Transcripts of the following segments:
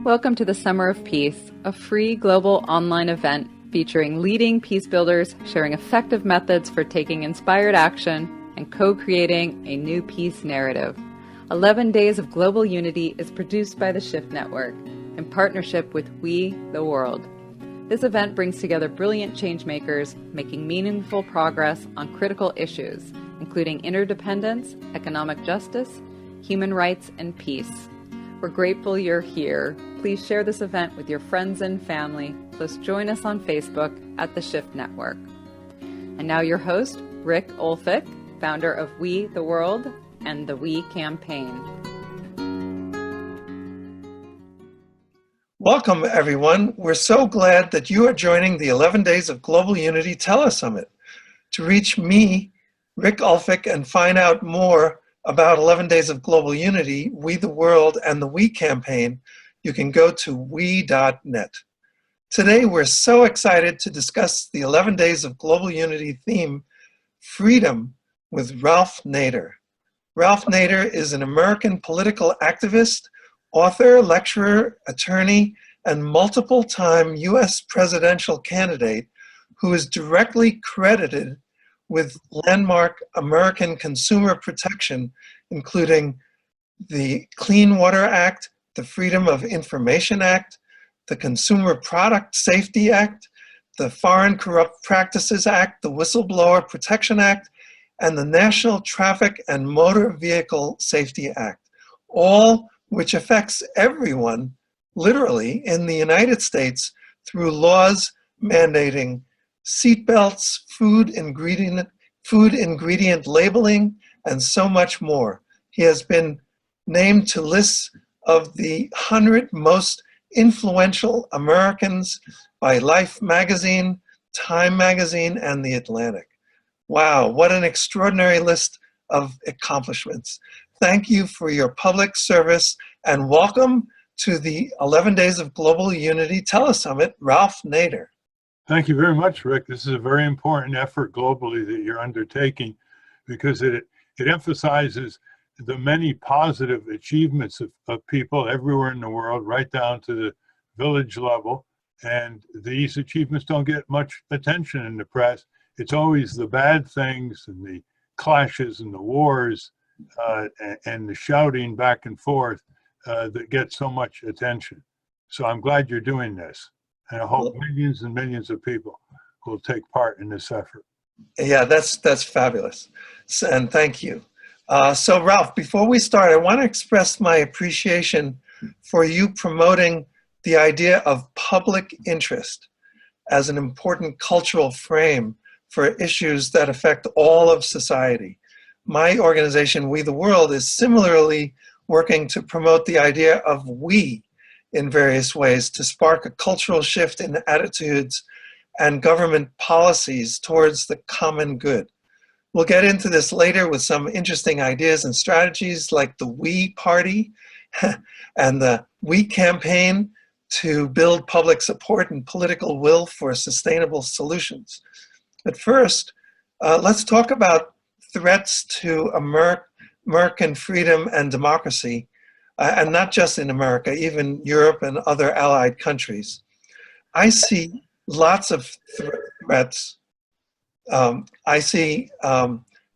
Welcome to the Summer of Peace, a free global online event featuring leading peace builders sharing effective methods for taking inspired action and co-creating a new peace narrative. 11 Days of Global Unity is produced by the Shift Network in partnership with We the World. This event brings together brilliant changemakers making meaningful progress on critical issues, including interdependence, economic justice, human rights, and peace. We're grateful you're here. Please share this event with your friends and family. Plus join us on Facebook at the Shift Network. And now your host, Rick Olphick, founder of We the World and the We Campaign. Welcome, everyone. We're so glad that you are joining the 11 Days of Global Unity Telesummit. To reach me, Rick Olphick, and find out more about 11 Days of Global Unity, We the World, and the We Campaign, you can go to we.net. Today, we're so excited to discuss the 11 Days of Global Unity theme, Freedom, with Ralph Nader. Ralph Nader is an American political activist, author, lecturer, attorney, and multiple-time U.S. presidential candidate who is directly credited with landmark American consumer protection, including the Clean Water Act, the Freedom of Information Act, the Consumer Product Safety Act, the Foreign Corrupt Practices Act, the Whistleblower Protection Act, and the National Traffic and Motor Vehicle Safety Act, all which affects everyone, literally, in the United States through laws mandating seatbelts, food ingredient labeling, and so much more. He has been named to lists of the 100 most influential Americans by Life magazine, Time magazine, and The Atlantic. Wow, what an extraordinary list of accomplishments. Thank you for your public service and welcome to the 11 Days of Global Unity Telesummit, Ralph Nader. Thank you very much, Rick. This is a very important effort globally that you're undertaking because it emphasizes the many positive achievements of people everywhere in the world, right down to the village level. And these achievements don't get much attention in the press. It's always the bad things and the clashes and the wars and the shouting back and forth that get so much attention. So I'm glad you're doing this. And I hope millions and millions of people will take part in this effort. Yeah, that's fabulous. And thank you. So Ralph, before we start, I want to express my appreciation for you promoting the idea of public interest as an important cultural frame for issues that affect all of society. My organization, We the World, is similarly working to promote the idea of we in various ways to spark a cultural shift in attitudes and government policies towards the common good. We'll get into this later with some interesting ideas and strategies like the We Party and the We Campaign to build public support and political will for sustainable solutions. But first, let's talk about threats to American freedom and democracy, and not just in America, even Europe and other allied countries. I see lots of threats. I see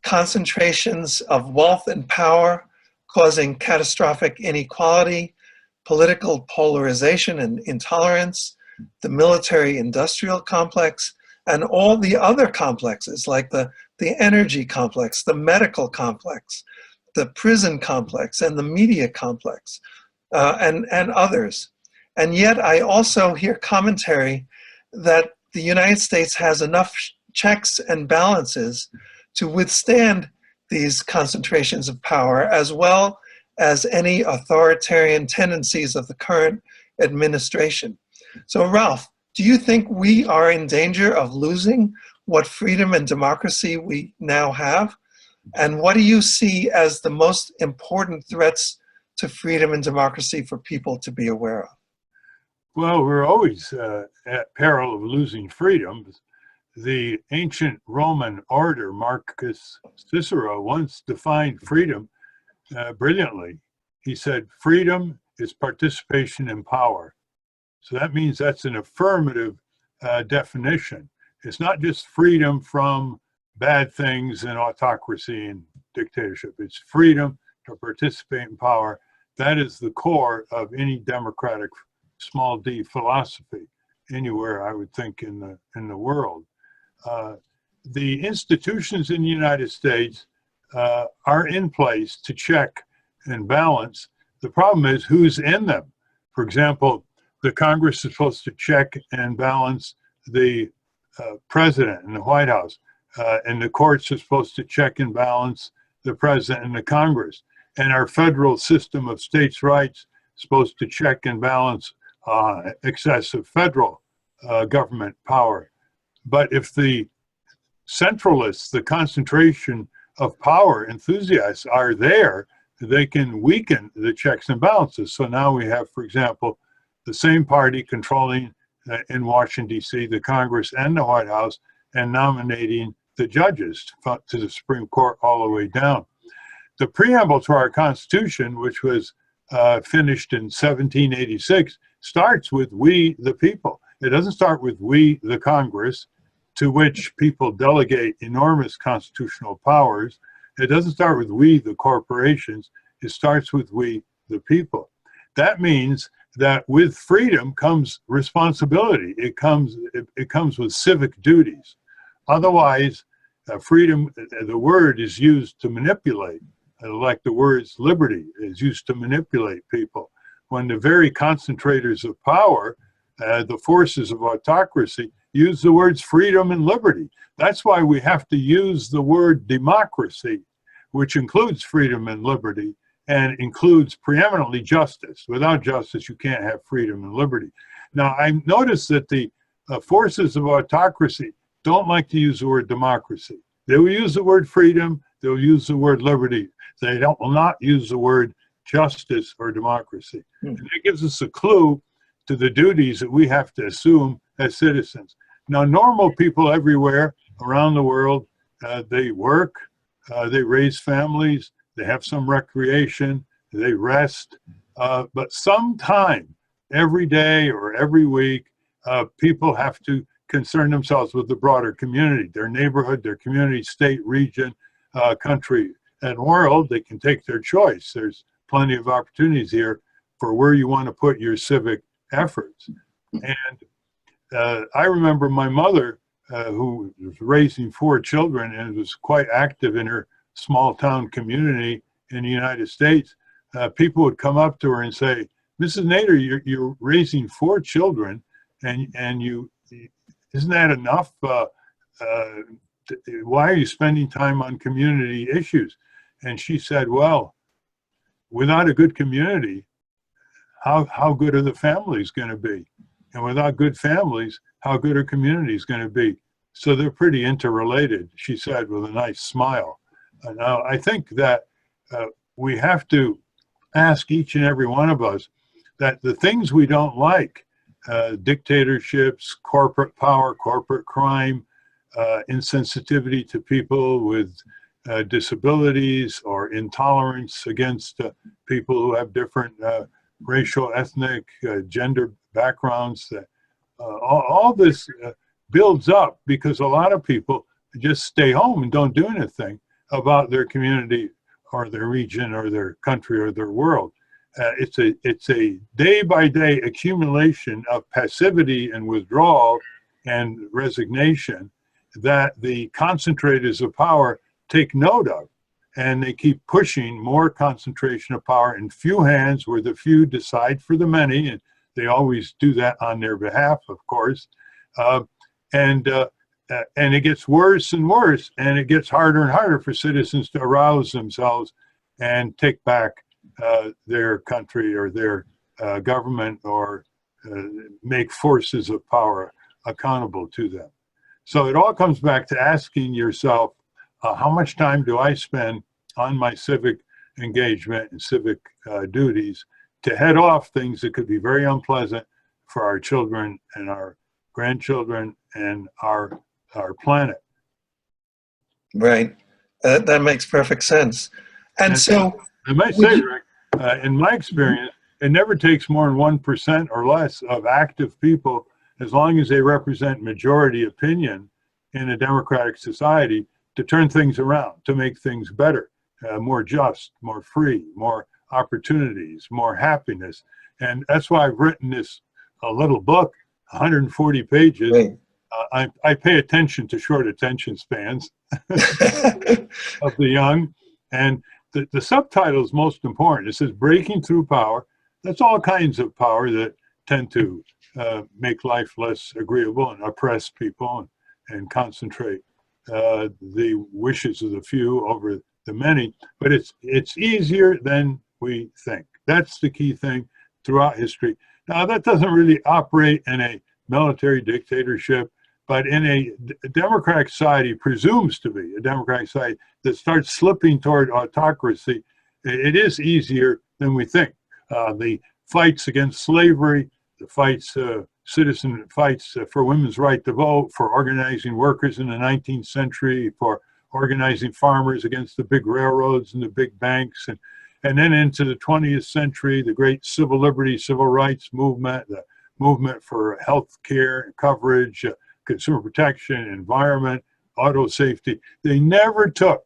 concentrations of wealth and power causing catastrophic inequality, political polarization and intolerance, the military-industrial complex, and all the other complexes like the energy complex, the medical complex, the prison complex, and the media complex, and others. And yet I also hear commentary that the United States has enough checks and balances to withstand these concentrations of power, as well as any authoritarian tendencies of the current administration. So Ralph, do you think we are in danger of losing what freedom and democracy we now have? And what do you see as the most important threats to freedom and democracy for people to be aware of? Well, we're always at peril of losing freedom. The ancient Roman orator Marcus Cicero once defined freedom brilliantly. He said, "Freedom is participation in power. So that means that's an affirmative definition. It's not just freedom from bad things and autocracy and dictatorship. It's freedom to participate in power. That is the core of any democratic small d philosophy anywhere, I would think, in the world. The institutions in the United States are in place to check and balance. The problem is who's in them. For example, the Congress is supposed to check and balance the president and the White House, and the courts are supposed to check and balance the president and the Congress. And our federal system of states' rights is supposed to check and balance excessive federal government power. But if the centralists, the concentration of power enthusiasts are there, they can weaken the checks and balances. So now we have, for example, the same party controlling in Washington, D.C., the Congress and the White House, and nominating the judges to the Supreme Court all the way down. The preamble to our Constitution, which was finished in 1786, starts with "we the people." It doesn't start with "we the Congress," to which people delegate enormous constitutional powers. It doesn't start with "we the corporations." It starts with "we the people." That means that with freedom comes responsibility. It comes with civic duties. Otherwise, freedom, the word is used to manipulate, like the words liberty is used to manipulate people. When the very concentrators of power, the forces of autocracy, use the words freedom and liberty. That's why we have to use the word democracy, which includes freedom and liberty, and includes preeminently justice. Without justice, you can't have freedom and liberty. Now, I noticed that the forces of autocracy don't like to use the word democracy. They will use the word freedom, they'll use the word liberty. They will not use the word justice or democracy. And that gives us a clue to the duties that we have to assume as citizens. Now, normal people everywhere around the world, they work, they raise families, they have some recreation, they rest, but sometime every day or every week, people have to concern themselves with the broader community, their neighborhood, their community, state, region, country, and world. They can take their choice. There's plenty of opportunities here for where you want to put your civic efforts. And I remember my mother, who was raising 4 children and was quite active in her small town community in the United States. People would come up to her and say, "Mrs. Nader, you're raising 4 children, and you isn't that enough? Why are you spending time on community issues?" And she said, "Well, without a good community, how good are the families going to be? And without good families, how good are communities going to be?" So they're pretty interrelated, she said with a nice smile. Now, I think that we have to ask each and every one of us that the things we don't like, dictatorships, corporate power, corporate crime, insensitivity to people with disabilities, or intolerance against people who have different racial, ethnic, gender backgrounds, that all this builds up because a lot of people just stay home and don't do anything about their community or their region or their country or their world. It's a day-by-day accumulation of passivity and withdrawal and resignation that the concentrators of power take note of, and they keep pushing more concentration of power in few hands, where the few decide for the many, and they always do that on their behalf, of course. And it gets worse and worse, and it gets harder and harder for citizens to arouse themselves and take back their country or their government, or make forces of power accountable to them. So it all comes back to asking yourself, how much time do I spend on my civic engagement and civic duties to head off things that could be very unpleasant for our children and our grandchildren and our planet. Right. That makes perfect sense. And so I might say, Rick, in my experience, it never takes more than 1% or less of active people, as long as they represent majority opinion in a democratic society, to turn things around, to make things better, more just, more free, more opportunities, more happiness. And that's why I've written this little book, 140 pages. Great. I pay attention to short attention spans of the young. And the subtitle is most important. It says, Breaking Through Power. That's all kinds of power that tend to make life less agreeable and oppress people and concentrate the wishes of the few over the many. But it's easier than we think. That's the key thing throughout history. Now, that doesn't really operate in a military dictatorship, but in a democratic society, presumes to be a democratic society that starts slipping toward autocracy, it is easier than we think. The fights against slavery, the fights, citizen fights for women's right to vote, for organizing workers in the 19th century, for organizing farmers against the big railroads and the big banks, and then into the 20th century, the great civil liberties, civil rights movement, the movement for health care coverage, consumer protection, environment, auto safety. They never took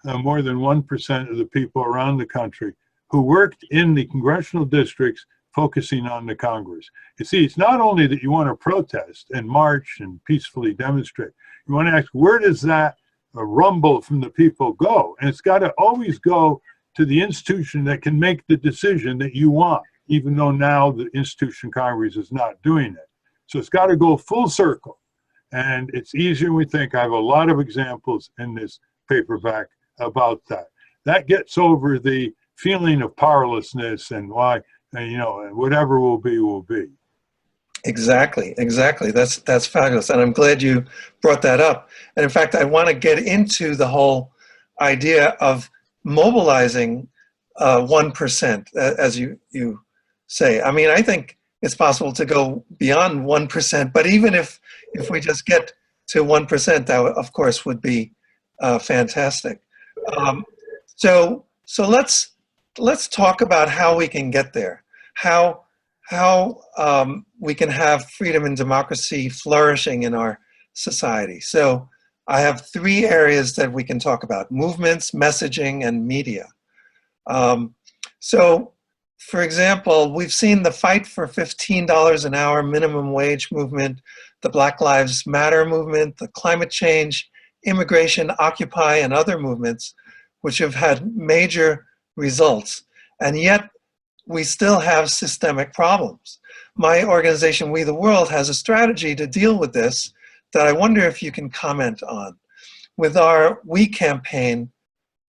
more than 1% of the people around the country who worked in the congressional districts focusing on the Congress. You see, it's not only that you want to protest and march and peacefully demonstrate. You want to ask, where does that rumble from the people go? And it's got to always go to the institution that can make the decision that you want, even though now the institution Congress is not doing it. So it's got to go full circle. And it's easier than we think. I have a lot of examples in this paperback about that. That gets over the feeling of powerlessness and why, whatever will be, will be. Exactly. That's fabulous. And I'm glad you brought that up. And in fact, I want to get into the whole idea of mobilizing 1%, as you say. I mean, I think it's possible to go beyond 1%, but even if we just get to 1%, that of course would be fantastic. So let's talk about how we can get there. How we can have freedom and democracy flourishing in our society. So I have 3 areas that we can talk about: movements, messaging, and media. So, for example, we've seen the fight for $15 an hour minimum wage movement, the Black Lives Matter movement, the climate change, immigration, Occupy, and other movements, which have had major results. And yet, we still have systemic problems. My organization, We the World, has a strategy to deal with this that I wonder if you can comment on. With our We campaign,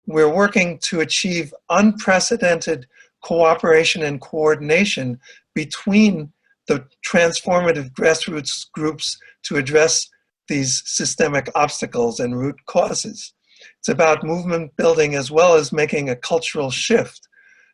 we're working to achieve unprecedented cooperation and coordination between the transformative grassroots groups to address these systemic obstacles and root causes. It's about movement building as well as making a cultural shift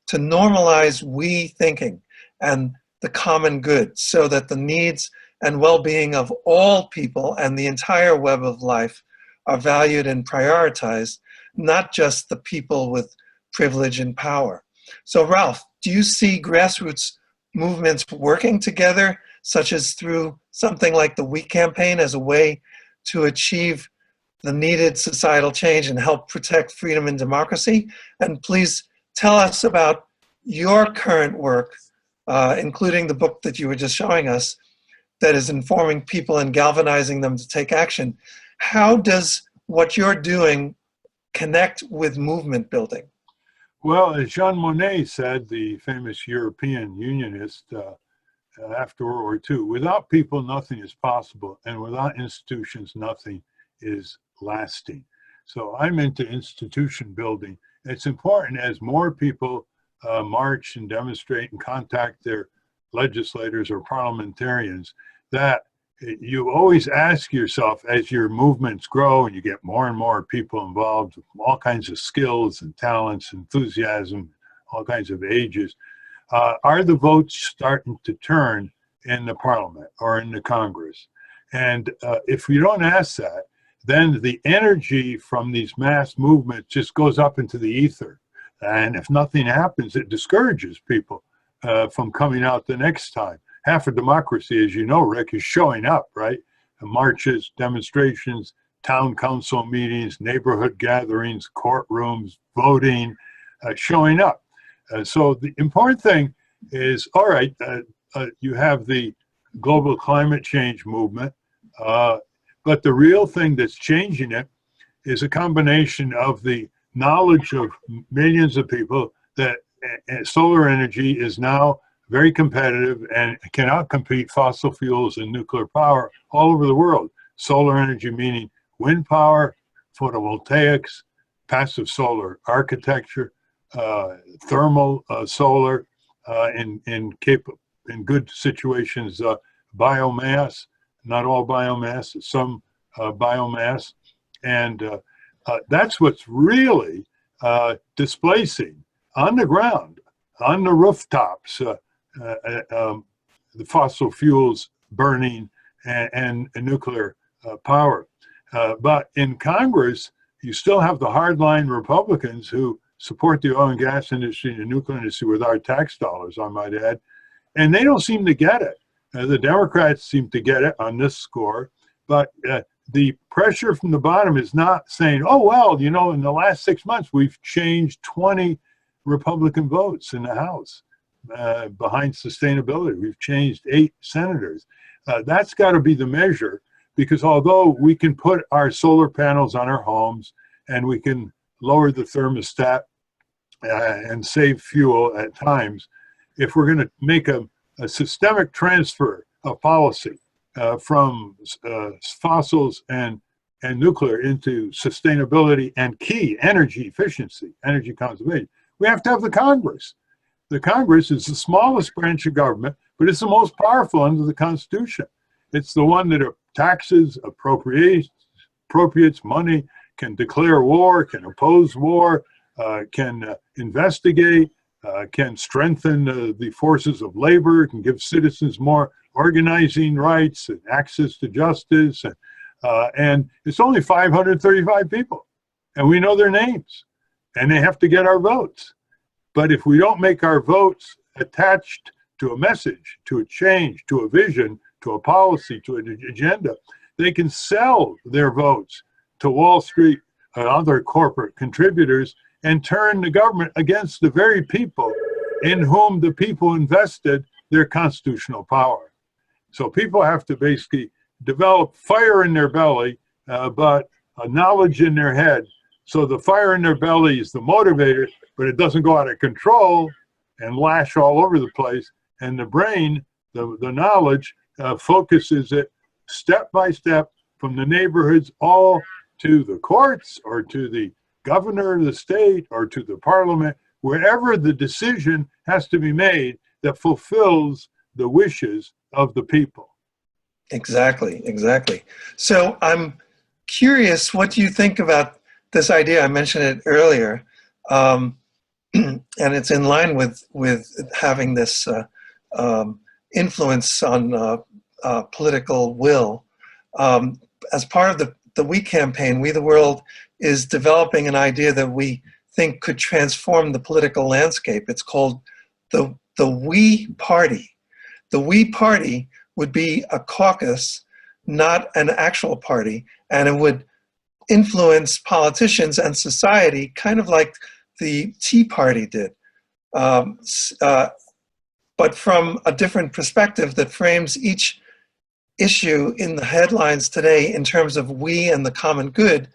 to normalize we thinking and the common good so that the needs and well-being of all people and the entire web of life are valued and prioritized, not just the people with privilege and power. So Ralph, do you see grassroots movements working together, such as through something like the We campaign, as a way to achieve the needed societal change and help protect freedom and democracy? And please tell us about your current work, including the book that you were just showing us, that is informing people and galvanizing them to take action. How does what you're doing connect with movement building? Well, as Jean Monnet said, the famous European unionist after World War II, without people, nothing is possible, and without institutions, nothing is lasting. So I'm into institution building. It's important as more people march and demonstrate and contact their legislators or parliamentarians, that you always ask yourself, as your movements grow and you get more and more people involved with all kinds of skills and talents, enthusiasm, all kinds of ages, are the votes starting to turn in the parliament or in the Congress? And if you don't ask that, then the energy from these mass movements just goes up into the ether. And if nothing happens, it discourages people from coming out the next time. Half of democracy, as you know, Rick, is showing up, right? Marches, demonstrations, town council meetings, neighborhood gatherings, courtrooms, voting, showing up. So the important thing is, all right, you have the global climate change movement, but the real thing that's changing it is a combination of the knowledge of millions of people that solar energy is now very competitive and can outcompete fossil fuels and nuclear power all over the world. Solar energy meaning wind power, photovoltaics, passive solar architecture, thermal solar, in good situations, biomass, not all biomass, some biomass, and that's what's really displacing on the ground, on the rooftops, the fossil fuels burning and nuclear power. But in Congress, you still have the hardline Republicans who support the oil and gas industry and the nuclear industry with our tax dollars, I might add, and they don't seem to get it. The Democrats seem to get it on this score, but the pressure from the bottom is not saying, oh, well, you know, in the last 6 months, we've changed 20 Republican votes in the House behind sustainability. We've changed 8 senators. That's got to be the measure, because although we can put our solar panels on our homes and we can lower the thermostat and save fuel at times, if we're going to make a systemic transfer of policy from fossils and nuclear into sustainability and key energy efficiency, energy conservation, we have to have the Congress. The Congress is the smallest branch of government, but it's the most powerful under the Constitution. It's the one that taxes, appropriates money, can declare war, can oppose war, can investigate, can strengthen the forces of labor, can give citizens more organizing rights and access to justice. And it's only 535 people, and we know their names, and they have to get our votes. But if we don't make our votes attached to a message, to a change, to a vision, to a policy, to an agenda, they can sell their votes to Wall Street and other corporate contributors and turn the government against the very people in whom the people invested their constitutional power. So people have to basically develop fire in their belly, but knowledge in their head. So the fire in their belly is the motivator, but it doesn't go out of control and lash all over the place. And the brain, the knowledge, focuses it step by step from the neighborhoods all to the courts or to the governor of the state or to the parliament, wherever the decision has to be made that fulfills the wishes of the people. Exactly, exactly. So I'm curious, what do you think about this idea? I mentioned it earlier, and it's in line with having this influence on political will. As part of the We campaign, We the World is developing an idea that we think could transform the political landscape. It's called the We Party. The We Party would be a caucus, not an actual party, and it would influence politicians and society kind of like the Tea Party did, but from a different perspective that frames each issue in the headlines today in terms of we and the common good,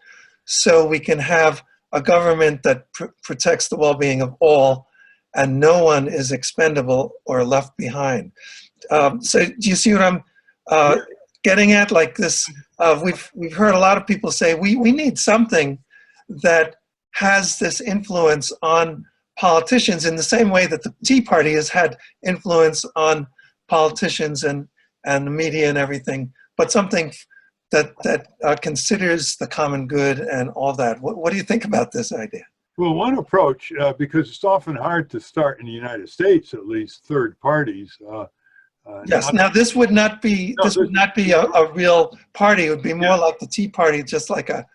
so we can have a government that protects the well-being of all and no one is expendable or left behind. So do you see what I'm getting at? Like this, we've heard a lot of people say we need something that has this influence on politicians in the same way that the Tea Party has had influence on politicians and the media and everything, but something that considers the common good and all that. What do you think about this idea? Well, one approach, because it's often hard to start in the United States, at least, third parties. Yes. Now, this would not be a real party. It would be more like the Tea Party, just like a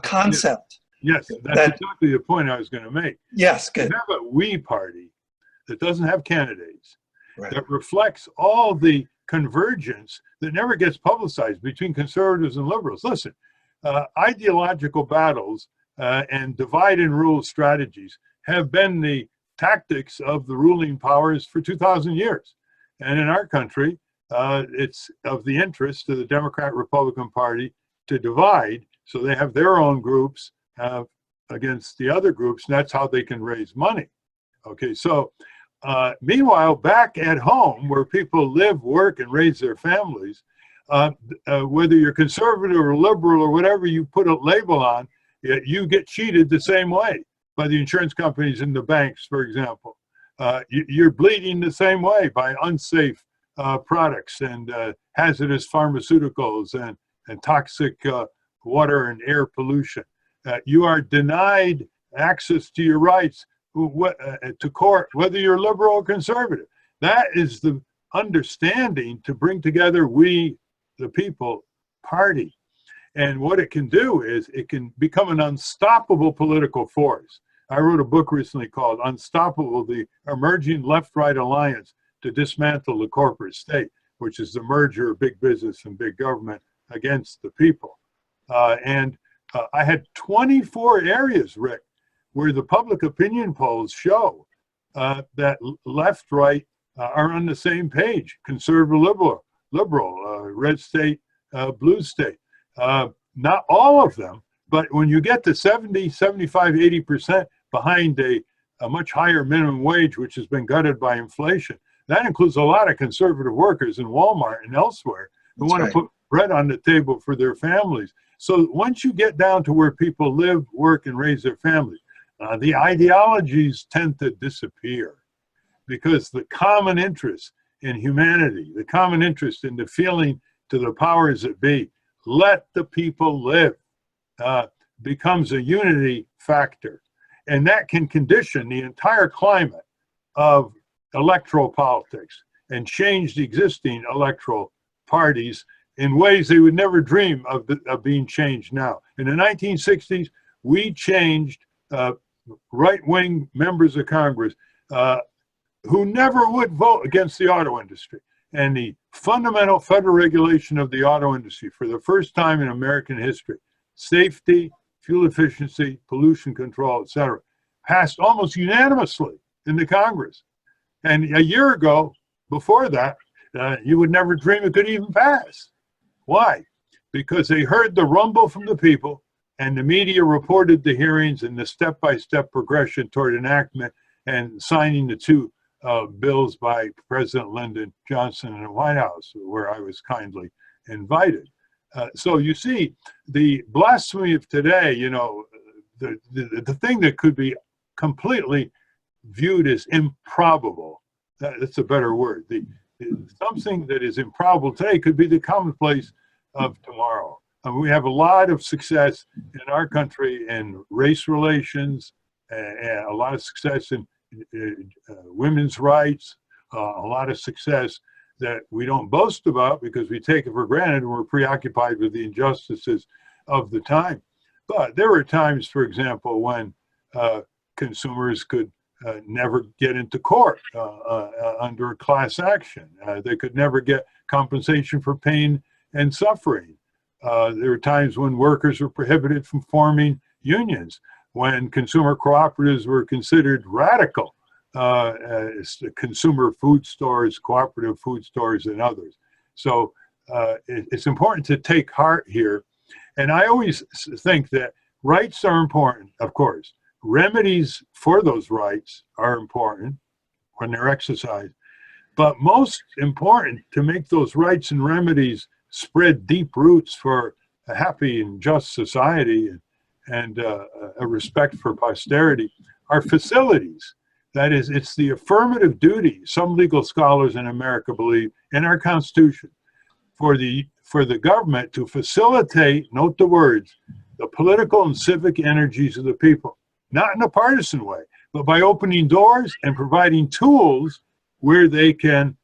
concept. Yes, that's exactly the point I was going to make. Yes, good. You have a we party that doesn't have candidates, Right. that reflects all the convergence that never gets publicized between conservatives and liberals. Listen, ideological battles and divide and rule strategies have been the tactics of the ruling powers for 2,000 years. And in our country, it's of the interest to the Democrat-Republican Party to divide, so they have their own groups against the other groups, and that's how they can raise money. Okay, so meanwhile, back at home, where people live, work, and raise their families, whether you're conservative or liberal or whatever you put a label on, you get cheated the same way by the insurance companies and the banks, for example. You're bleeding the same way by unsafe products and hazardous pharmaceuticals and toxic water and air pollution. You are denied access to your rights to court, whether you're liberal or conservative. That is the understanding to bring together we, the people, party. And what it can do is it can become an unstoppable political force. I wrote a book recently called Unstoppable, the Emerging Left-Right Alliance to Dismantle the Corporate State, which is the merger of big business and big government against the people. I had 24 areas, Rick, where the public opinion polls show that left-right are on the same page, conservative, liberal, red state, blue state. Not all of them, but when you get to 70, 75, 80% behind a much higher minimum wage, which has been gutted by inflation, that includes a lot of conservative workers in Walmart and elsewhere who want to put bread on the table for their families. So once you get down to where people live, work, and raise their families, the ideologies tend to disappear because the common interest in humanity, the common interest in the feeling to the powers that be, let the people live, becomes a unity factor. And that can condition the entire climate of electoral politics and change the existing electoral parties in ways they would never dream of being changed now. In the 1960s, we changed right-wing members of Congress who never would vote against the auto industry. And the fundamental federal regulation of the auto industry for the first time in American history, safety, fuel efficiency, pollution control, et cetera, passed almost unanimously in the Congress. And a year ago, before that, you would never dream it could even pass. Why? Because they heard the rumble from the people, and the media reported the hearings and the step-by-step progression toward enactment and signing the two bills by President Lyndon Johnson in the White House, where I was kindly invited. So you see, the blasphemy of today, you know, the thing that could be completely viewed as improbable, that's a better word. Something that is improbable today could be the commonplace of tomorrow. We have a lot of success in our country in race relations, and a lot of success in women's rights, a lot of success that we don't boast about because we take it for granted and we're preoccupied with the injustices of the time. But there were times, for example, when consumers could never get into court under a class action. They could never get compensation for pain and suffering. There were times when workers were prohibited from forming unions, when consumer cooperatives were considered radical, consumer food stores, cooperative food stores, and others. So it's important to take heart here. And I always think that rights are important, of course. Remedies for those rights are important when they're exercised. But most important, to make those rights and remedies spread deep roots for a happy and just society and a respect for posterity, are facilities. That is, it's the affirmative duty, some legal scholars in America believe, in our Constitution, for the government to facilitate, note the words, the political and civic energies of the people. Not in a partisan way, but by opening doors and providing tools where they can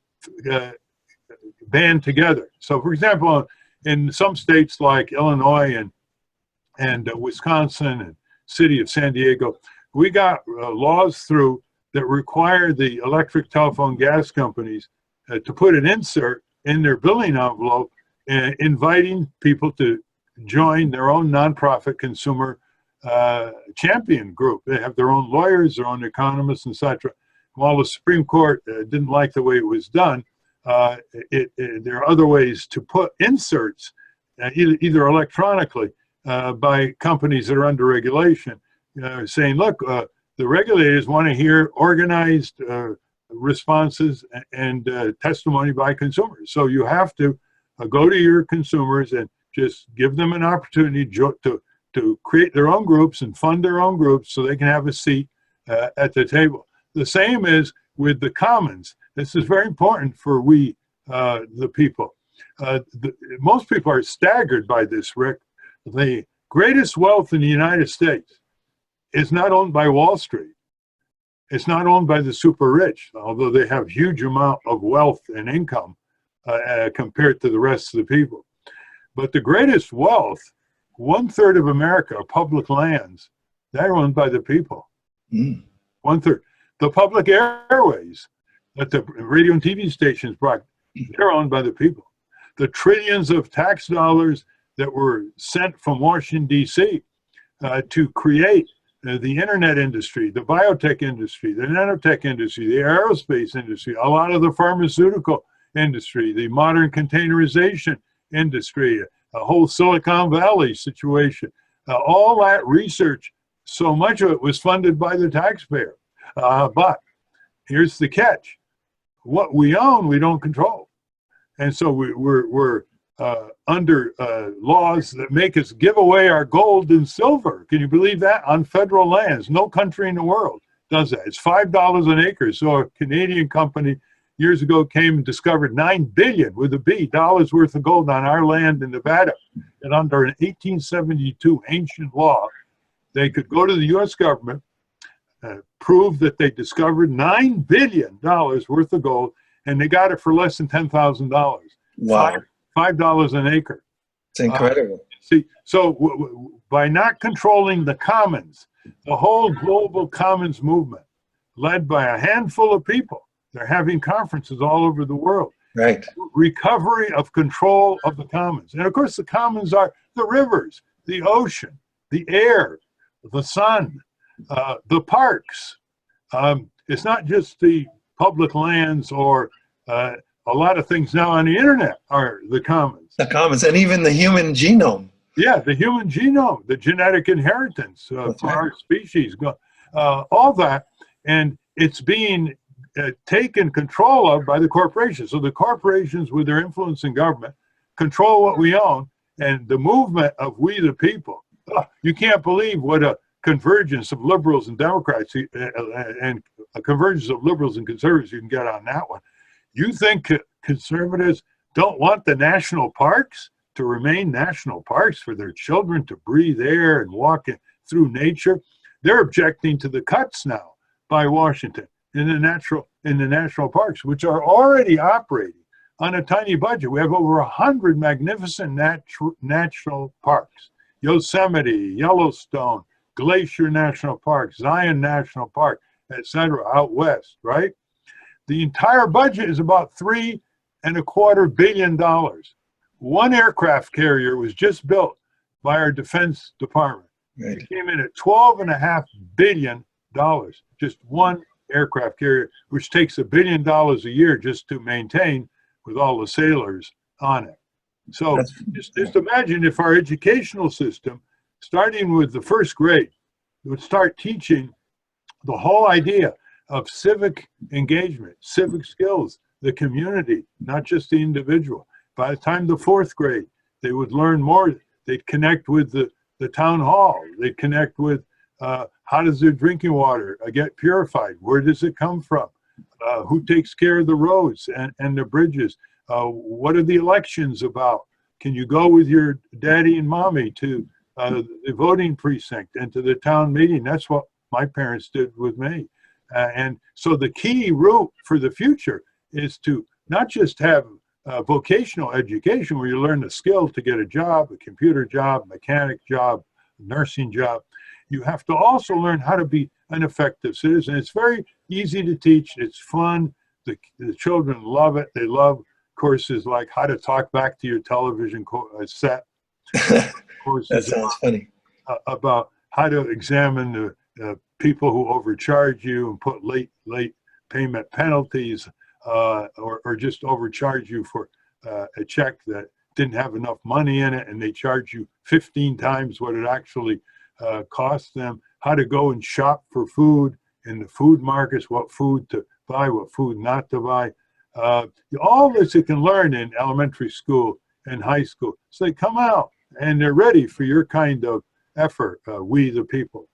band together. So, for example, in some states like Illinois and Wisconsin and city of San Diego, we got laws through that require the electric, telephone, gas companies to put an insert in their billing envelope, inviting people to join their own nonprofit consumer champion group. They have their own lawyers, their own economists, etc. While the Supreme Court didn't like the way it was done, there are other ways to put inserts, either electronically by companies that are under regulation, saying, look, the regulators want to hear organized responses and testimony by consumers. So you have to go to your consumers and just give them an opportunity to create their own groups and fund their own groups so they can have a seat at the table. The same is with the commons. This is very important for we, the people. Most people are staggered by this, Rick. The greatest wealth in the United States is not owned by Wall Street. It's not owned by the super rich, although they have huge amount of wealth and income compared to the rest of the people. But the greatest wealth, 1/3 of America, are public lands. They're owned by the people. 1/3. The public airways that the radio and TV stations brought, they're owned by the people. The trillions of tax dollars that were sent from Washington, D.C. To create the internet industry, the biotech industry, the nanotech industry, the aerospace industry, a lot of the pharmaceutical industry, the modern containerization industry, a whole Silicon Valley situation. All that research, so much of it was funded by the taxpayer. But here's the catch. What we own, we don't control. And so we're under laws that make us give away our gold and silver. Can you believe that? On federal lands. No country in the world does that. It's $5 an acre. So a Canadian company years ago came and discovered 9 billion with a B dollars worth of gold on our land in Nevada. And under an 1872 ancient law, they could go to the US government, prove that they discovered $9 billion worth of gold, and they got it for less than $10,000. Wow. $5 an acre. It's incredible. See, so by not controlling the commons, the whole global commons movement, led by a handful of people, they're having conferences all over the world. Right. Recovery of control of the commons. And of course, the commons are the rivers, the ocean, the air, the sun, the parks. It's not just the public lands or a lot of things now on the internet are the commons. The commons, and even the human genome. Yeah, the human genome, the genetic inheritance for our species, all that. And it's being taken control of by the corporations. So the corporations, with their influence in government, control what we own, and the movement of we the people. You can't believe what a convergence of liberals and Democrats and a convergence of liberals and conservatives you can get on that one. You think conservatives don't want the national parks to remain national parks for their children to breathe air and walk through nature? They're objecting to the cuts now by Washington in the national parks, which are already operating on a tiny budget. We have over 100 magnificent natural parks: Yosemite, Yellowstone, Glacier National Park, Zion National Park, etc., out west, right? The entire budget is about $3.25 billion. One aircraft carrier was just built by our Defense Department. Right. It came in at $12.5 billion, just one aircraft carrier, which takes $1 billion a year just to maintain with all the sailors on it. So just imagine if our educational system, starting with the first grade, would start teaching the whole idea of civic engagement, civic skills, the community, not just the individual. By the time the 4th grade, they would learn more. They'd connect with the town hall. They'd connect with how does their drinking water get purified? Where does it come from? Who takes care of the roads and the bridges? What are the elections about? Can you go with your daddy and mommy to the voting precinct and to the town meeting? That's what my parents did with me. And so the key route for the future is to not just have vocational education where you learn the skill to get a job, a computer job, mechanic job, nursing job. You have to also learn how to be an effective citizen. It's very easy to teach. It's fun. The children love it. They love courses like how to talk back to your television set. Courses That sounds funny. About how to examine the people who overcharge you and put late payment penalties, or just overcharge you for a check that didn't have enough money in it, and they charge you 15 times what it actually cost them. How to go and shop for food in the food markets, what food to buy, what food not to buy. All this you can learn in elementary school and high school. So they come out and they're ready for your kind of effort, we the people.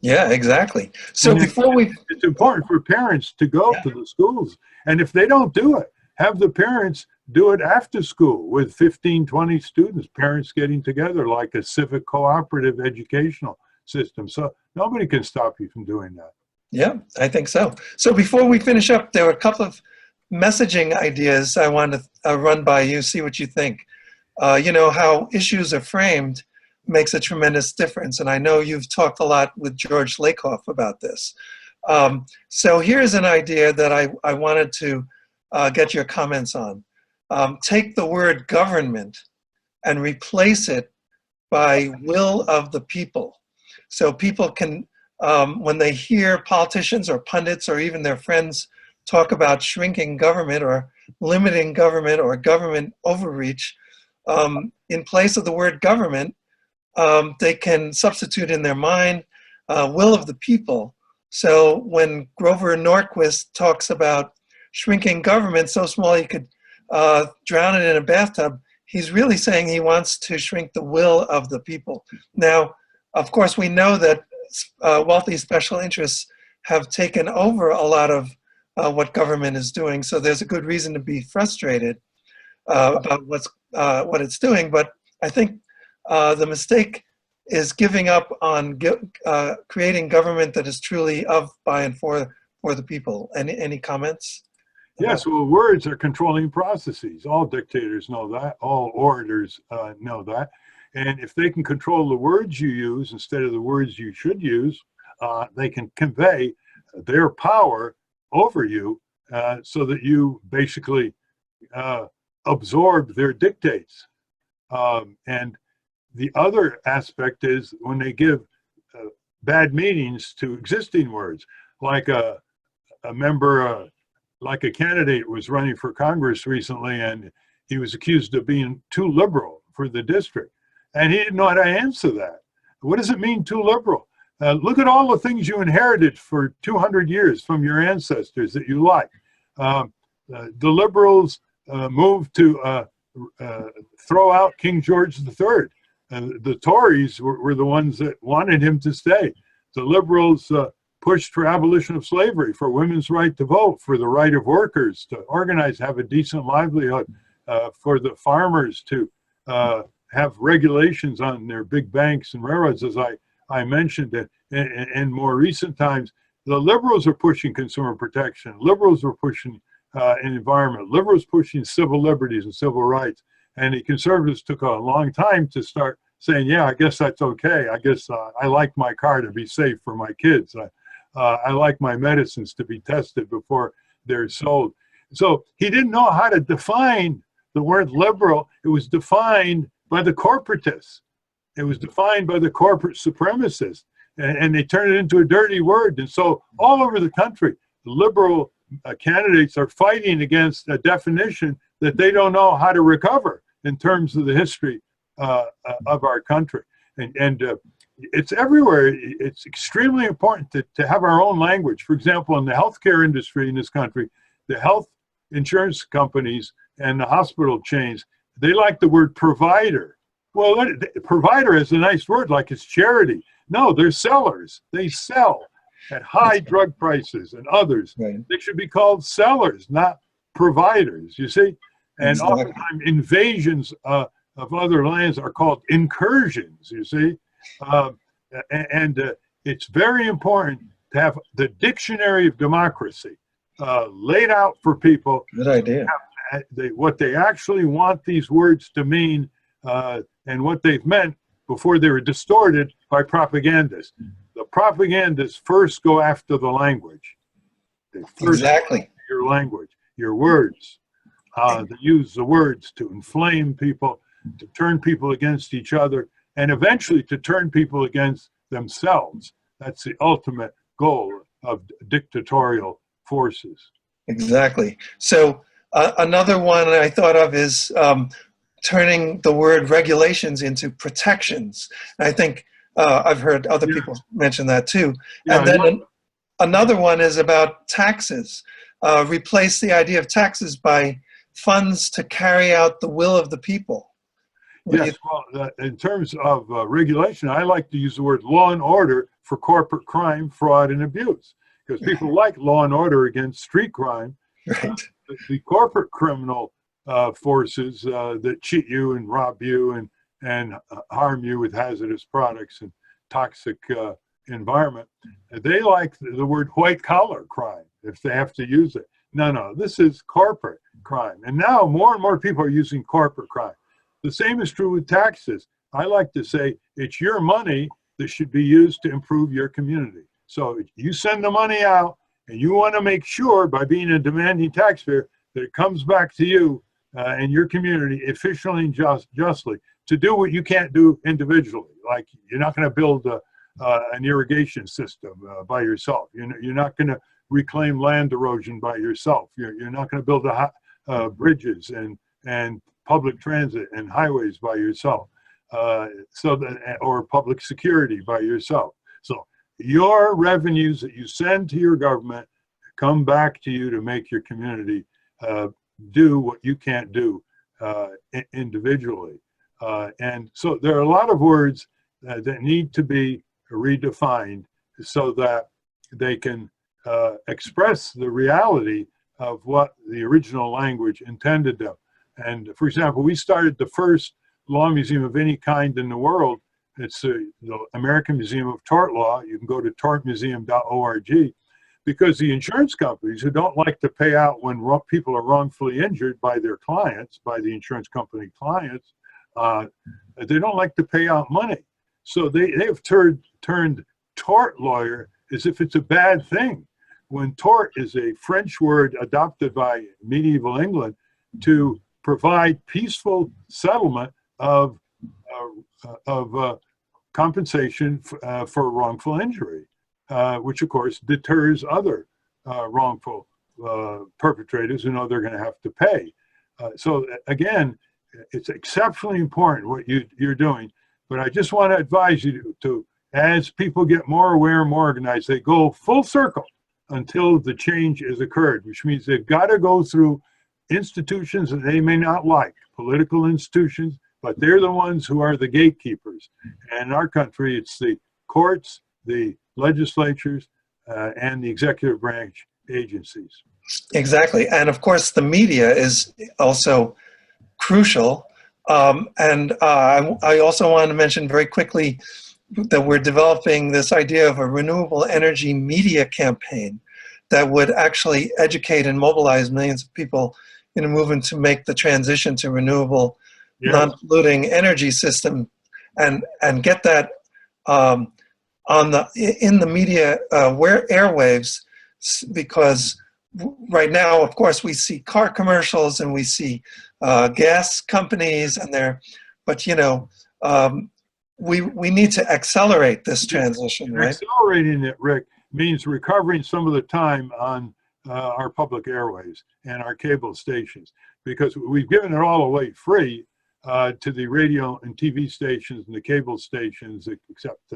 Yeah, exactly. So it's important for parents to go to the schools. And if they don't do it, have the parents do it after school with 15, 20 students, parents getting together like a civic cooperative educational system. So nobody can stop you from doing that. Yeah, I think so. So before we finish up, there were a couple of messaging ideas I want to run by you, see what you think. You know, how issues are framed makes a tremendous difference. And I know you've talked a lot with George Lakoff about this. So here's an idea that I wanted to get your comments on. Take the word government and replace it by will of the people. So people can, when they hear politicians or pundits or even their friends talk about shrinking government or limiting government or government overreach, in place of the word government, they can substitute in their mind will of the people. So when Grover Norquist talks about shrinking government so small you could drown it in a bathtub, he's really saying he wants to shrink the will of the people. Now, of course, we know that wealthy special interests have taken over a lot of what government is doing, so there's a good reason to be frustrated about what it's doing. But I think the mistake is giving up on creating government that is truly of, by, and for the people. Any comments? Yes, well, words are controlling processes. All dictators know that. All orators know that. And if they can control the words you use instead of the words you should use, they can convey their power over you so that you basically absorb their dictates. And the other aspect is when they give bad meanings to existing words, like a member, like a candidate was running for Congress recently, and he was accused of being too liberal for the district. And he didn't know how to answer that. What does it mean, too liberal? Look at all the things you inherited for 200 years from your ancestors that you like. The liberals moved to throw out King George III. The Tories were the ones that wanted him to stay. The liberals pushed for abolition of slavery, for women's right to vote, for the right of workers to organize, have a decent livelihood, for the farmers to have regulations on their big banks and railroads, as I mentioned. In more recent times, the liberals are pushing consumer protection. Liberals are pushing environment. Liberals pushing civil liberties and civil rights. And the conservatives took a long time to start saying, yeah, I guess that's okay. I guess I like my car to be safe for my kids. I like my medicines to be tested before they're sold. So he didn't know how to define the word liberal. It was defined by the corporatists. It was defined by the corporate supremacists. And they turned it into a dirty word. And so all over the country, the liberal candidates are fighting against a definition that they don't know how to recover in terms of the history of our country. And it's everywhere. It's extremely important to have our own language. For example, in the healthcare industry in this country, the health insurance companies and the hospital chains, they like the word provider. Well, provider is a nice word, like it's charity. No, they're sellers. They sell at high drug prices and others. Right. They should be called sellers, not providers, you see? And exactly. Oftentimes invasions of other lands are called incursions, you see? It's very important to have the dictionary of democracy laid out for people. Good idea. What they actually want these words to mean and what they've meant before they were distorted by propagandists. the propagandists first go after the language. They first Exactly. your language, your words. They use the words to inflame people, to turn people against each other, and eventually to turn people against themselves. That's the ultimate goal of dictatorial forces. Exactly. So another one I thought of is turning the word regulations into protections. I think I've heard other people mention that too. Yeah, and then another one is about taxes. Replace the idea of taxes by funds to carry out the will of the people. Yes, well, in terms of regulation, I like to use the word law and order for corporate crime, fraud, and abuse, because people like law and order against street crime. Right. The corporate criminal forces that cheat you and rob you and harm you with hazardous products and toxic environment, they like the word white collar crime if they have to use it. No, this is corporate crime. And now more and more people are using corporate crime. The same is true with taxes. I like to say it's your money that should be used to improve your community. So you send the money out and you want to make sure by being a demanding taxpayer that it comes back to you and your community efficiently and justly to do what you can't do individually. Like you're not going to build an irrigation system by yourself. You're not going to reclaim land erosion by yourself. You're not going to build bridges and public transit and highways by yourself, or public security by yourself. So your revenues that you send to your government come back to you to make your community do what you can't do individually. And so there are a lot of words that need to be redefined so that they can express the reality of what the original language intended them. And for example, we started the first law museum of any kind in the world. It's the American Museum of Tort Law. You can go to tortmuseum.org, because the insurance companies who don't like to pay out when people are wrongfully injured by their clients, by the insurance company clients, they don't like to pay out money. So they have turned tort lawyer as if it's a bad thing, when tort is a French word adopted by medieval England to provide peaceful settlement of compensation for wrongful injury, which of course deters other wrongful perpetrators who know they're going to have to pay. So again, it's exceptionally important what you're doing, but I just want to advise you to, as people get more aware, more organized, they go full circle until the change has occurred, which means they've got to go through institutions that they may not like, political institutions, but they're the ones who are the gatekeepers. And in our country, it's the courts, the legislatures, and the executive branch agencies. Exactly. And of course, the media is also crucial. I also want to mention very quickly that we're developing this idea of a renewable energy media campaign that would actually educate and mobilize millions of people in a movement to make the transition to renewable, non-polluting energy system, and get that in the media airwaves, because right now, of course, we see car commercials and we see gas companies, but we need to accelerate this transition, right? Accelerating it, Rick, means recovering some of the time on our public airways and our cable stations, because we've given it all away free to the radio and TV stations and the cable stations, except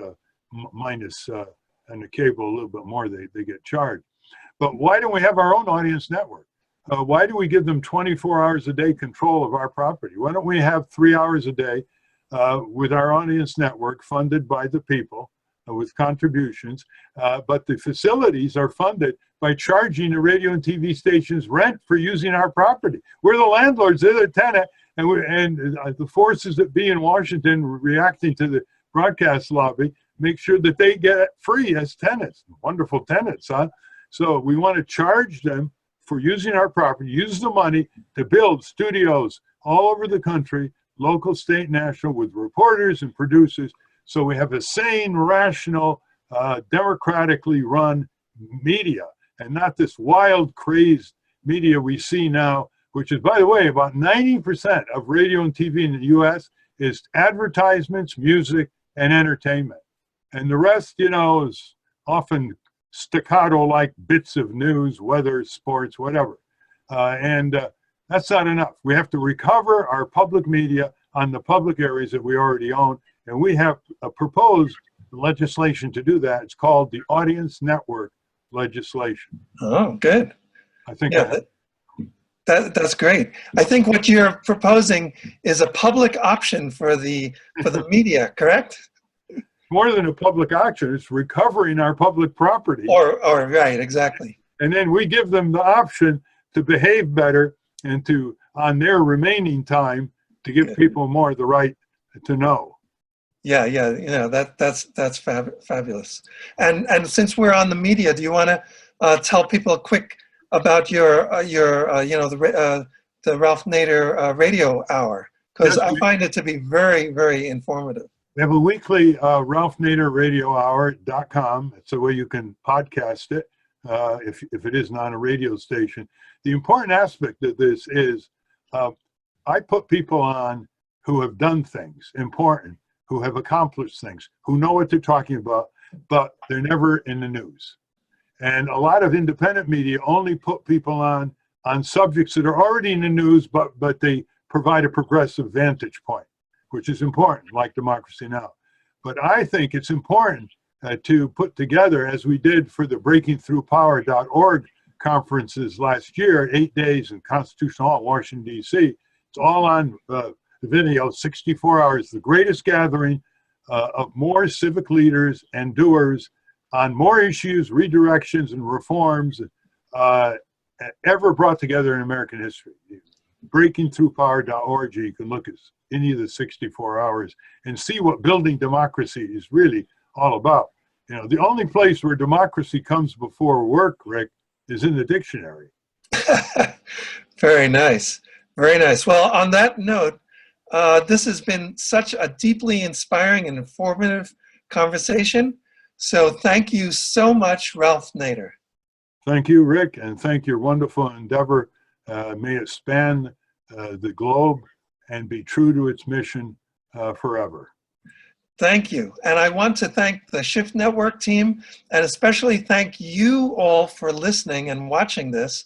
minus and the cable a little bit more, they get charged. But why don't we have our own audience network? Why do we give them 24 hours a day control of our property? Why don't we have 3 hours a day with our audience network funded by the people with contributions, but the facilities are funded by charging the radio and TV stations rent for using our property. We're the landlords, they're the tenant, and the forces that be in Washington reacting to the broadcast lobby make sure that they get it free as tenants. Wonderful tenants, huh? So we want to charge them for using our property, use the money to build studios all over the country, local, state, national, with reporters and producers, so we have a sane, rational democratically run media, and not this wild, crazed media we see now, which is, by the way, about 90% of radio and TV in the US is advertisements, music, and entertainment. And the rest, is often staccato-like bits of news, weather, sports, whatever. And that's not enough. We have to recover our public media on the public areas that we already own. And we have proposed legislation to do that. It's called the Audience Network legislation. Oh, good. I think that's great. I think what you're proposing is a public option for the media, correct? More than a public option, it's recovering our public property. Or right, exactly. And then we give them the option to behave better and to, on their remaining time, to give people more the right to know. Yeah, that's fabulous. And since we're on the media, do you want to tell people quick about the Ralph Nader radio hour? Because I find it to be very, very informative. We have a weekly Ralph Nader radio hour.com. It's a way you can podcast it if it isn't on a radio station. The important aspect of this is I put people on who have done things important, who have accomplished things, who know what they're talking about, but they're never in the news. And a lot of independent media only put people on subjects that are already in the news, but they provide a progressive vantage point, which is important, like Democracy Now! But I think it's important to put together, as we did for the breakingthroughpower.org conferences last year, 8 days in Constitutional Hall, Washington, D.C. It's all on video, 64 hours, the greatest gathering of more civic leaders and doers on more issues, redirections, and reforms ever brought together in American history. Breakingthroughpower.org, you can look at any of the 64 hours and see what building democracy is really all about. The only place where democracy comes before work, Rick, is in the dictionary. Very nice. Very nice. Well, on that note, this has been such a deeply inspiring and informative conversation. So thank you so much, Ralph Nader. Thank you, Rick, and thank your wonderful endeavor. May it span the globe and be true to its mission forever. Thank you. And I want to thank the Shift Network team, and especially thank you all for listening and watching this.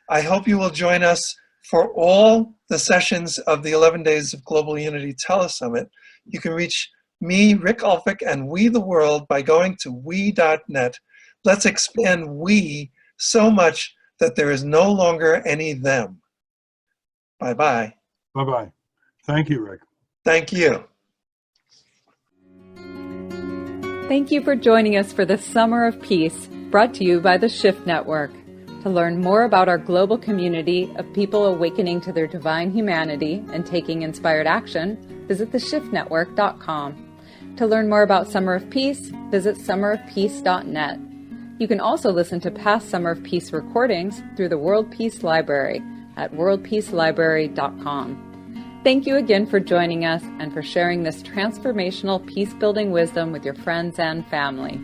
I hope you will join us for all the sessions of the 11 Days of Global Unity Telesummit. You can reach me, Rick Ulfik, and We the World by going to we.net. Let's expand we so much that there is no longer any them. Bye-bye. Bye-bye. Thank you, Rick. Thank you. Thank you for joining us for the Summer of Peace, brought to you by the Shift Network. To learn more about our global community of people awakening to their divine humanity and taking inspired action, visit theshiftnetwork.com. To learn more about Summer of Peace, visit summerofpeace.net. You can also listen to past Summer of Peace recordings through the World Peace Library at worldpeacelibrary.com. Thank you again for joining us and for sharing this transformational peace-building wisdom with your friends and family.